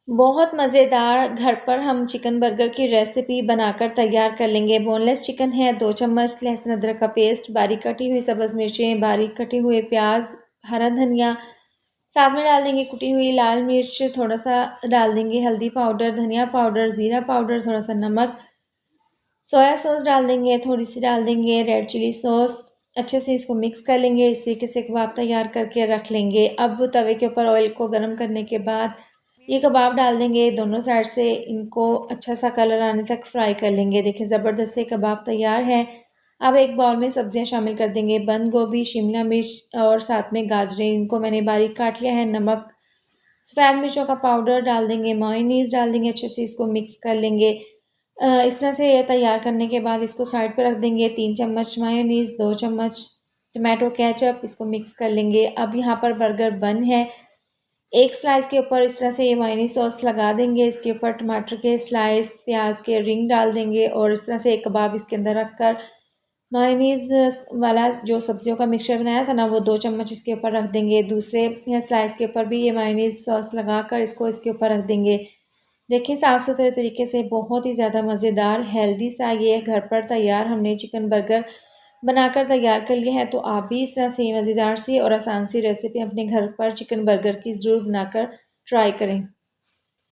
बहुत मज़ेदार घर पर हम चिकन बर्गर की रेसिपी बनाकर तैयार कर लेंगे। बोनलेस चिकन है, 2 चम्मच लहसुन अदरक का पेस्ट, बारीक कटी हुई सब्ज़ मिर्चें, बारीक कटे हुए प्याज़, हरा धनिया, साथ में डाल देंगे कुटी हुई लाल मिर्च, थोड़ा-सा डाल देंगे हल्दी पाउडर, धनिया पाउडर, ज़ीरा पाउडर, थोड़ा-सा नमक, सोया सॉस डाल देंगे, थोड़ी-सी डाल देंगे रेड चिली सॉस। अच्छे से इसको मिक्स कर लेंगे। इस तरीके से कबाब तैयार करके रख लेंगे। अब तवे के ऊपर ऑयल को गरम करने के बाद ये कबाब डाल देंगे, दोनों साइड से इनको अच्छा-सा कलर आने तक फ्राई कर लेंगे। देखिए ज़बरदस्त से कबाब तैयार है। अब एक बाउल में सब्जियाँ शामिल कर देंगे, बंद गोभी, शिमला मिर्च और साथ में गाजरें, इनको मैंने बारीक काट लिया है। नमक, सफ़ेद मिर्चों का पाउडर डाल देंगे, मेयोनीज़ डाल देंगे, अच्छे से इसको मिक्स कर लेंगे। इस तरह से ये तैयार करने के बाद इसको साइड पे रख देंगे। 3 चम्मच मेयोनीज़, 2 चम्मच टोमेटो केचअप, इसको मिक्स कर लेंगे। अब यहाँ पर बर्गर बन है। एक स्लाइस के ऊपर इस तरह से ये मेयोनीज़ सॉस लगा देंगे। इसके ऊपर टमाटर के स्लाइस, प्याज के रिंग डाल देंगे और इस तरह से एक कबाब इसके अंदर रखकर मेयोनीज़ वाला जो सब्जियों का मिक्सचर बनाया था ना, वो 2 चम्मच इसके ऊपर रख देंगे। दूसरे स्लाइस के ऊपर भी ये मेयोनीज़ सॉस लगाकर इसको इसके ऊपर रख देंगे। देखिए साफ़-सुथरे तरीके से बहुत ही ज़्यादा मज़ेदार हेल्दी सा ये घर पर तैयार हमने चिकन बर्गर बनाकर तैयार कर लिया है। तो आप भी इस तरह से मज़ेदार सी और आसान सी रेसिपी अपने घर पर चिकन बर्गर की ज़रूर बनाकर ट्राई करें।